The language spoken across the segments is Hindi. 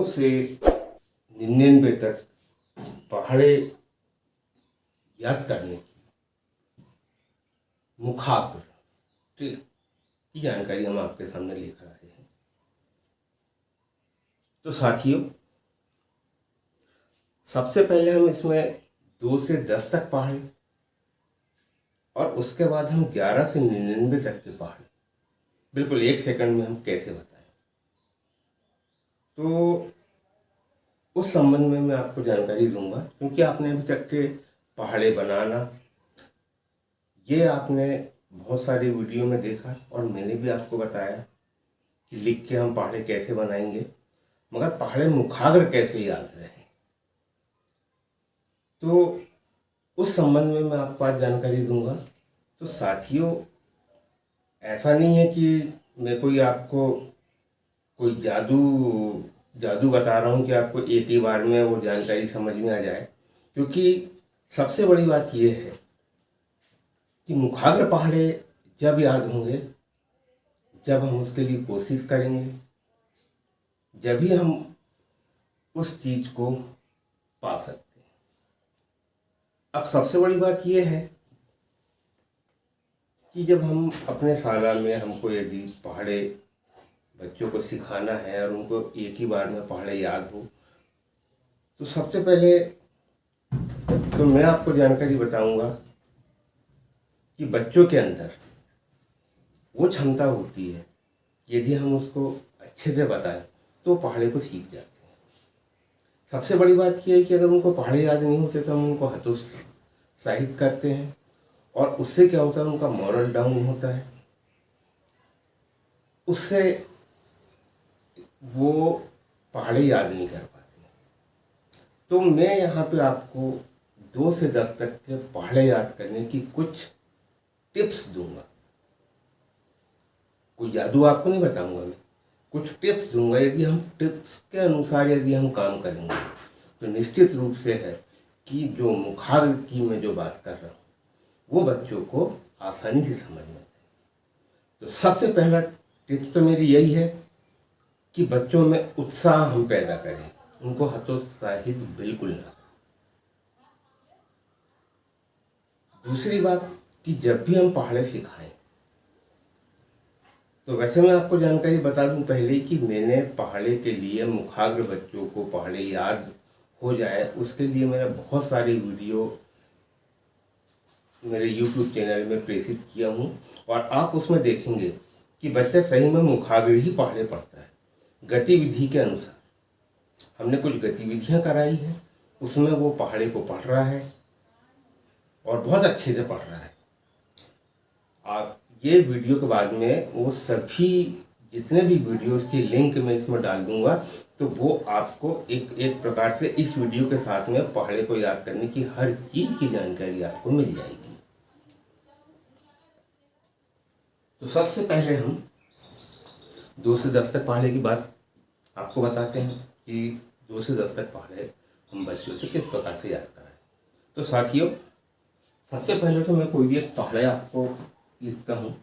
से 99 तक पहाड़े याद करने की मुखाग्र की जानकारी हम आपके सामने लेकर आए हैं। तो साथियों, सबसे पहले हम इसमें 2 से 10 तक पहाड़े और उसके बाद हम 11 से 99 तक के पहाड़े बिल्कुल 1 सेकंड में हम कैसे बताएं, तो उस संबंध में मैं आपको जानकारी दूंगा। क्योंकि आपने अभी तक के पहाड़े बनाना ये आपने बहुत सारी वीडियो में देखा और मैंने भी आपको बताया कि लिख के हम पहाड़े कैसे बनाएंगे, मगर पहाड़े मुखाग्र कैसे याद रहे। तो उस संबंध में मैं आपको आज जानकारी दूंगा। तो साथियों, ऐसा नहीं है कि मैं कोई आपको कोई जादू बता रहा हूँ कि आपको एक ही बार में वो जानकारी समझ में आ जाए। क्योंकि सबसे बड़ी बात ये है कि मुखाग्र पहाड़े जब याद होंगे जब हम उसके लिए कोशिश करेंगे, जब भी हम उस चीज़ को पा सकते हैं। अब सबसे बड़ी बात यह है कि जब हम अपने साला में हमको यदि पहाड़े बच्चों को सिखाना है और उनको एक ही बार में पहाड़े याद हो, तो सबसे पहले तो मैं आपको जानकारी बताऊंगा कि बच्चों के अंदर वो क्षमता होती है, यदि हम उसको अच्छे से बताएं तो पहाड़े को सीख जाते हैं। सबसे बड़ी बात यह है कि अगर उनको पहाड़े याद नहीं होते तो हम उनको हतोत्साहित करते हैं और उससे क्या होता है, उनका मॉरल डाउन होता है, उससे वो पहाड़े याद नहीं कर पाते। तो मैं यहाँ पे आपको 2 से 10 तक के पहाड़े याद करने की कुछ टिप्स दूंगा। कोई जादू आपको नहीं बताऊंगा, मैं कुछ टिप्स दूंगा। यदि हम टिप्स के अनुसार यदि हम काम करेंगे तो निश्चित रूप से है कि जो मुखाग्र की मैं जो बात कर रहा हूँ वो बच्चों को आसानी से समझ में आए। तो सबसे पहला टिप्स तो मेरी यही है कि बच्चों में उत्साह हम पैदा करें, उनको हतोत्साहित बिल्कुल ना करें। दूसरी बात कि जब भी हम पहाड़े सिखाएं, तो वैसे मैं आपको जानकारी बता दूं पहले कि मैंने पहाड़े के लिए मुखाग्र बच्चों को पहाड़े याद हो जाए उसके लिए मैंने बहुत सारी वीडियो मेरे YouTube चैनल में प्रेषित किया हूं और आप उसमें देखेंगे कि बच्चा सही में मुखाग्र ही पहाड़े पढ़ता है। गतिविधि के अनुसार हमने कुछ गतिविधियां कराई हैं, उसमें वो पहाड़े को पढ़ रहा है और बहुत अच्छे से पढ़ रहा है। आप ये वीडियो के बाद में वो सभी जितने भी वीडियोस की लिंक मैं इसमें डाल दूंगा, तो वो आपको एक प्रकार से इस वीडियो के साथ में पहाड़े को याद करने की हर चीज़ की जानकारी आपको मिल जाएगी। तो सबसे पहले हम 2 से 10 तक पहाड़े की बात आपको बताते हैं कि 2 से 10 तक पहाड़े हम बच्चों से किस प्रकार से याद कराएं। तो साथियों, सबसे पहले तो मैं कोई भी एक पहाड़े आपको लिखता हूँ।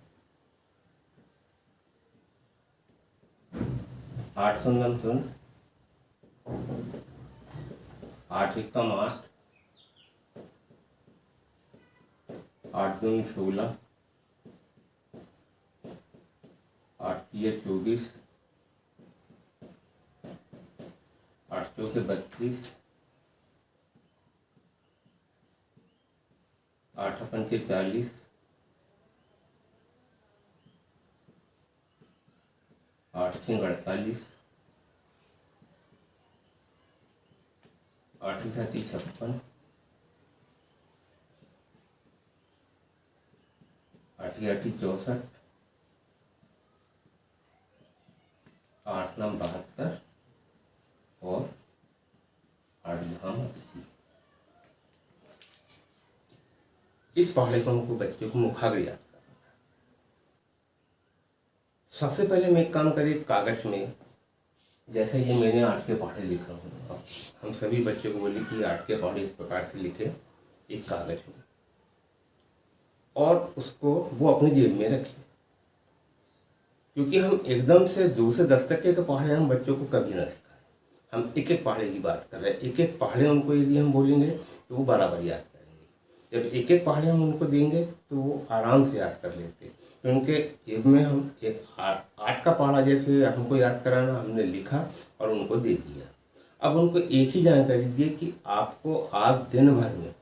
8 शून्य शून्य 8 एकम 8 8 दूनी 16 8 तिये 24 8 चौके 32 8 पंचे 40 8 छः 48 8 साथी 56 8 आठी 64 8 9 72 और 8 धाम 80। इस पहाड़े को हमको बच्चों को मुखाग्र याद करना है। सबसे पहले मैं एक काम करें, कागज में जैसे ये मैंने 8 के पहाड़े लिखा हूँ, हम सभी बच्चों को बोले कि 8 के पहाड़े इस प्रकार से लिखे एक कागज में और उसको वो अपनी जेब में रख लें। क्योंकि हम एकदम से 2 से 10 तक के पहाड़े हम बच्चों को कभी ना सिखाएं। हम एक एक पहाड़े की बात कर रहे हैं। एक एक पहाड़े उनको यदि हम बोलेंगे तो वो बराबर याद करेंगे। जब एक एक पहाड़े हम उनको देंगे तो वो आराम से याद कर लेते हैं। तो उनके जेब में हम एक 8 का पहाड़ा जैसे हमको याद कराना, हमने लिखा और उनको दे दिया। अब उनको एक ही जानकारी दिए कि आपको आज दिन भर में,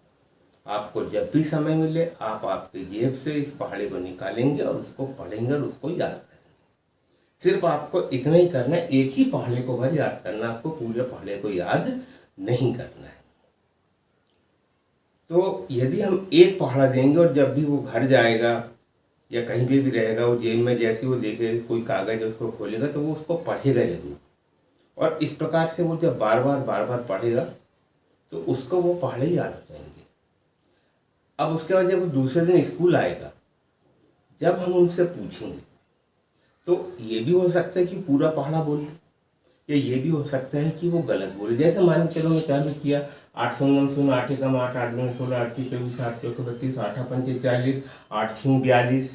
आपको जब भी समय मिले, आप आपके जेब से इस पहाड़े को निकालेंगे और उसको पढ़ेंगे और उसको याद करेंगे। सिर्फ आपको इतना ही करना है, एक ही पहाड़े को भर याद करना, आपको पूरे पहाड़े को याद नहीं करना है। तो यदि हम एक पहाड़ा देंगे और जब भी वो घर जाएगा या कहीं भी रहेगा, वो जेब में जैसे वो देखेगा कोई कागज उसको खोलेगा तो वो उसको पढ़ेगा जरूर। और इस प्रकार से वो जब बार बार पढ़ेगा तो उसको वो पहाड़े याद हो जाएंगे। अब उसके बाद जब वो दूसरे दिन स्कूल आएगा, जब हम उनसे पूछेंगे तो ये भी हो सकता है कि पूरा पहाड़ा बोले, या ये भी हो सकता है कि वो गलत बोले। जैसे मान के चलो मैं चालू किया 8 शून्य 0 8 एकम 8 8 2 16 8 3 24 8 चौके 32 8 5 40 8 6 42।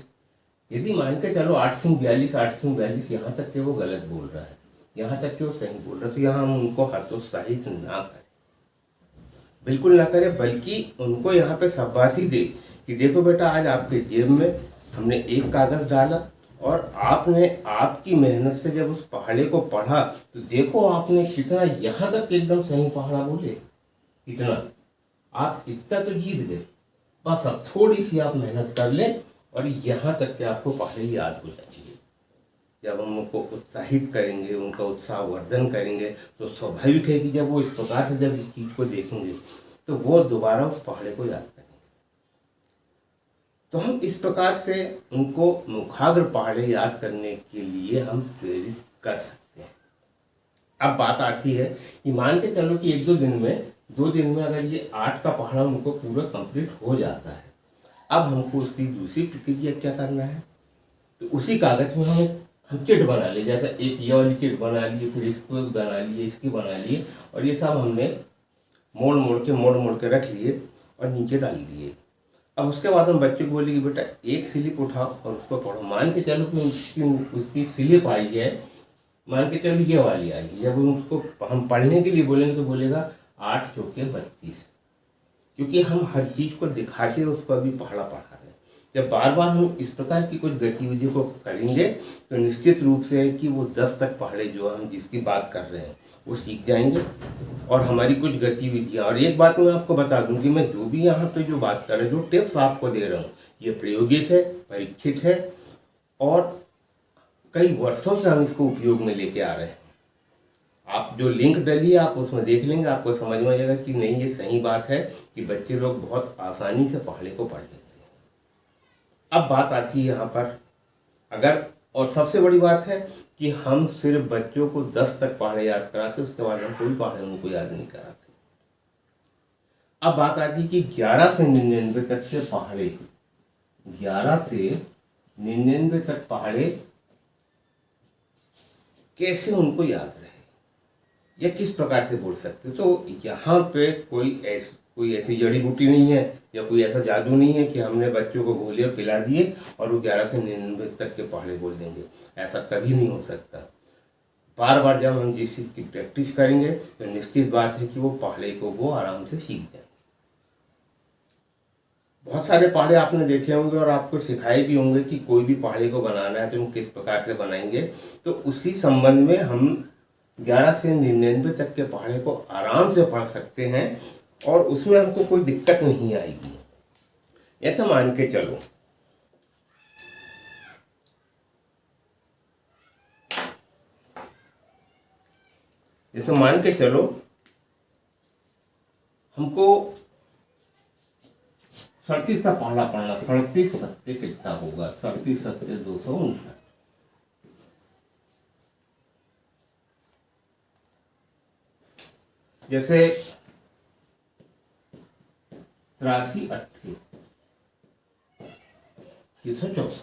यदि मान के चलो 8 6 42 8 6 42 यहाँ तक के वो गलत बोल रहा है, यहाँ तक कि वो सही बोल रहा है, तो यहाँ हम उनको हतोत्साहित ना करें, बिल्कुल ना करें, बल्कि उनको यहाँ पे शाबाशी दे कि देखो बेटा, आज आपके जेब में हमने एक कागज़ डाला और आपने आपकी मेहनत से जब उस पहाड़े को पढ़ा तो देखो आपने कितना यहाँ तक एकदम सही पहाड़ा बोले, इतना आप इतना तो जीत गए। बस अब थोड़ी सी आप मेहनत कर लें और यहाँ तक कि आपको पहाड़े याद हो जाएंगे। जब हम उनको उत्साहित करेंगे, उनका उत्साहवर्धन करेंगे, तो स्वाभाविक है कि जब वो इस प्रकार से जब इस चीज़ को देखेंगे तो वो दोबारा उस पहाड़े को याद करेंगे। तो हम इस प्रकार से उनको मुखाग्र पहाड़े याद करने के लिए हम प्रेरित कर सकते हैं। अब बात आती है कि मान के चलो कि 1-2 दिन में, 2 दिन में अगर ये 8 का पहाड़ा उनको पूरा कंप्लीट हो जाता है, अब हमको उसकी दूसरी प्रक्रिया क्या करना है, तो उसी कागज़ में हम चिट बना लिए। जैसे एक ये वाली चिट बना लिए, फिर इसको बना लिए, इसकी बना लिए, और ये सब हमने मोड़ मोड़ के रख लिए और नीचे डाल दिए। अब उसके बाद हम बच्चे को बोले कि बेटा एक स्लिप उठाओ और उसको पढ़ो। मान के चलो कि उसकी स्लिप आई है, मान के चलो ये वाली आई है। जब उसको हम पढ़ने के लिए बोलेंगे तो बोलेगा 8 चौके 32, क्योंकि हम हर चीज़ को दिखा के उसको अभी पहाड़ा पढ़ा रहे हैं। जब बार बार हम इस प्रकार की कुछ गतिविधि को करेंगे तो निश्चित रूप से है कि वो 10 तक पहाड़े जो हम जिसकी बात कर रहे हैं वो सीख जाएंगे और हमारी कुछ गतिविधियाँ। और एक बात मैं आपको बता दूं कि मैं जो भी यहाँ पे जो बात कर रहा हूँ, जो टिप्स आपको दे रहा हूँ, ये प्रायोगिक है, परीक्षित है और कई वर्षों से हम इसको उपयोग में लेके आ रहे हैं। आप जो लिंक डालिए आप उसमें देख लेंगे, आपको समझ में आ जाएगा कि नहीं ये सही बात है कि बच्चे लोग बहुत आसानी से पहाड़े को पढ़ लेते हैं। अब बात आती है यहाँ पर, अगर, और सबसे बड़ी बात है कि हम सिर्फ बच्चों को 10 तक पहाड़े याद कराते, उसके बाद हम कोई पहाड़े उनको याद नहीं कराते। अब बात आती है कि 11 से 99 तक के पहाड़े, 11 से 99 तक पहाड़े कैसे उनको याद रहे या किस प्रकार से बोल सकते। तो यहाँ पे कोई ऐसी जड़ी बूटी नहीं है या कोई ऐसा जादू नहीं है कि हमने बच्चों को घोले पिला दिए और वो 11 से 99 तक के पहाड़े बोल देंगे। ऐसा कभी नहीं हो सकता। बार बार जब हम जिस चीज़ की प्रैक्टिस करेंगे तो निश्चित बात है कि वो पहाड़े को वो आराम से सीख जाएंगे। बहुत सारे पहाड़े आपने देखे होंगे और आपको सिखाए भी होंगे कि कोई भी पहाड़े को बनाना है तो हम किस प्रकार से बनाएंगे। तो उसी संबंध में हम 11 से 99 तक के पहाड़े को आराम से पढ़ सकते हैं और उसमें हमको कोई दिक्कत नहीं आएगी। ऐसा मान के चलो हमको 37 का पहाड़ा पढ़ना, 37 सत्य कितना होगा, 37 सत्य 259। जैसे 83 8 364।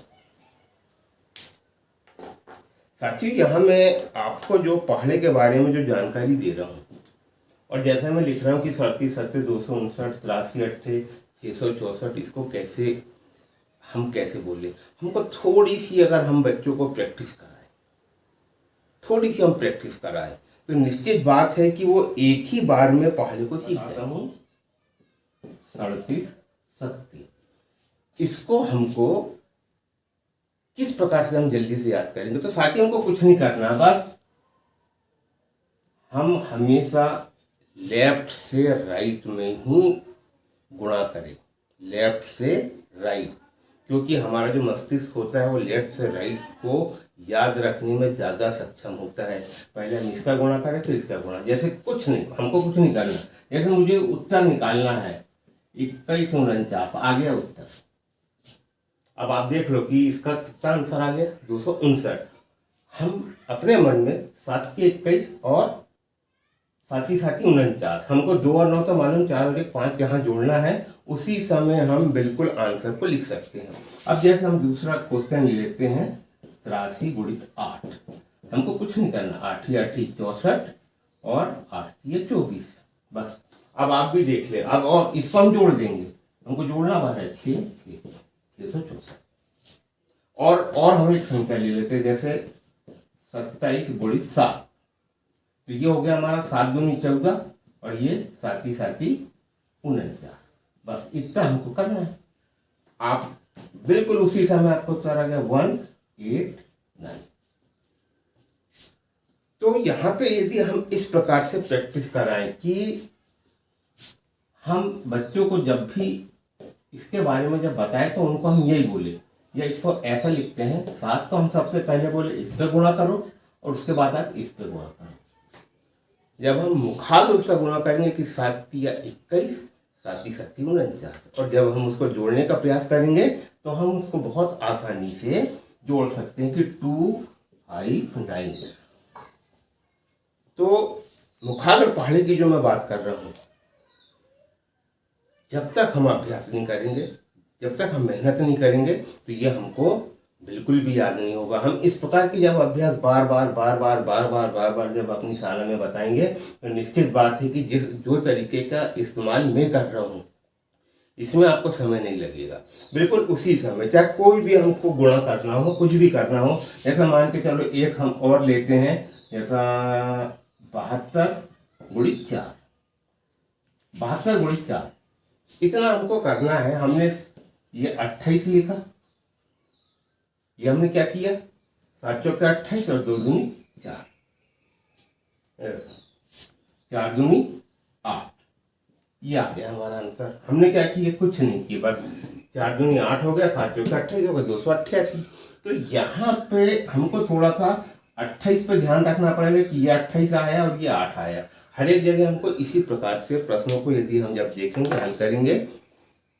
साथी यहाँ मैं आपको जो पहाड़े के बारे में जो जानकारी दे रहा हूँ और जैसा मैं लिख रहा हूँ कि 37 सत्य 259 83 8 664, इसको हम कैसे बोले, हमको थोड़ी सी अगर हम बच्चों को प्रैक्टिस कराएं, थोड़ी सी हम प्रैक्टिस कराएं तो निश्चित बात है कि वो एक ही बार में पहाड़ी को सीख जाता हूँ। 37 37 इसको हमको किस प्रकार से हम जल्दी से याद करेंगे? तो साथियों हमको कुछ नहीं करना, बस हम हमेशा लेफ्ट से राइट में ही गुणा करें, लेफ्ट से राइट, क्योंकि हमारा जो मस्तिष्क होता है वो लेफ्ट से राइट को याद रखने में ज़्यादा सक्षम होता है। पहले हम इसका गुणा करें फिर इसका गुणा, जैसे कुछ नहीं, हमको कुछ नहीं करना। जैसे मुझे उत्तर निकालना है 2149, आ गया उत्तर। अब आप देख लो कि इसका कितना आंसर आ गया, 259। हम अपने मन में 7 के 21 और 7 7 49, हमको 2 और 9 तो मालूम, 4 और 1 5 यहाँ जोड़ना है, उसी समय हम बिल्कुल आंसर को लिख सकते हैं। अब जैसे हम दूसरा क्वेश्चन लेते हैं 83 × 8, हमको कुछ नहीं करना, 8 8 64 और 8 24, बस। अब आप भी देख ले, अब और इसको हम जोड़ देंगे, हमको जोड़ना बार है 664। और हम एक संख्या ले लेते हैं, जैसे 27 × 7, तो ये हो गया हमारा 7 दूनी 14 और ये 7 7 49, बस इतना हमको करना है। आप बिल्कुल उसी समय आपको उत्तर आ गया 189। तो यहाँ पे यदि हम इस प्रकार से प्रैक्टिस कराएं कि हम बच्चों को जब भी इसके बारे में जब बताएं तो उनको हम यही बोले, या इसको ऐसा लिखते हैं, 7 तो हम सबसे पहले बोले इस पे गुणा करो और उसके बाद आप इस पे गुणा करो। जब हम मुखाग्र उसका गुणा करेंगे कि 7 या 21, 7 7 49, और जब हम उसको जोड़ने का प्रयास करेंगे तो हम उसको बहुत आसानी से जोड़ सकते हैं कि 2 5 9। तो मुखाग्र पहाड़ी की जो मैं बात कर रहा हूँ, जब तक हम अभ्यास नहीं करेंगे, जब तक हम मेहनत नहीं करेंगे, तो ये हमको बिल्कुल भी याद नहीं होगा। हम इस प्रकार की जब अभ्यास बार बार जब अपनी शाला में बताएंगे, तो निश्चित बात है कि जो तरीके का इस्तेमाल मैं कर रहा हूँ, इसमें आपको समय नहीं लगेगा। बिल्कुल उसी समय, चाहे कोई भी हमको गुणा करना हो, कुछ भी करना हो, जैसा मान के चलो एक हम और लेते हैं, जैसा 72 × 4, 72 × 4, इतना हमको करना है। हमने ये 28 लिखा, ये हमने क्या किया, 7 चौके 28 और 2 दूनी 4, 4 दूनी 8, ये आ गया हमारा आंसर। हमने क्या किया, कुछ नहीं किया, बस 4 दूनी 8 हो गया, 7 चौके 28 हो गया, 288। तो यहाँ पे हमको थोड़ा सा 28 पे ध्यान रखना पड़ेगा कि ये 28 आया और ये 8 आया। हर एक जगह हमको इसी प्रकार से प्रश्नों को यदि हम जब देखेंगे, हल करेंगे,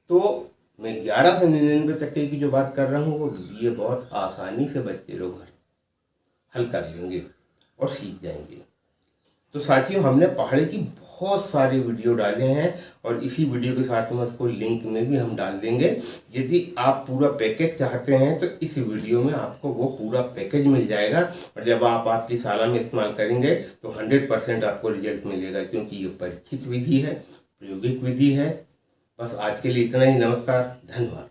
तो मैं 11 से 99 तक की जो बात कर रहा हूँ, वो ये बहुत आसानी से बच्चे लोग हल कर लेंगे और सीख जाएंगे। तो साथियों, हमने पहाड़ी की बहुत सारे वीडियो डाले हैं और इसी वीडियो के साथ में उसको लिंक में भी हम डाल देंगे। यदि आप पूरा पैकेज चाहते हैं तो इस वीडियो में आपको वो पूरा पैकेज मिल जाएगा, और जब आप आपकी शाला में इस्तेमाल करेंगे तो 100% आपको रिजल्ट मिलेगा, क्योंकि ये परीक्षित विधि है, प्रायोगिक विधि है। बस आज के लिए इतना ही। नमस्कार, धन्यवाद।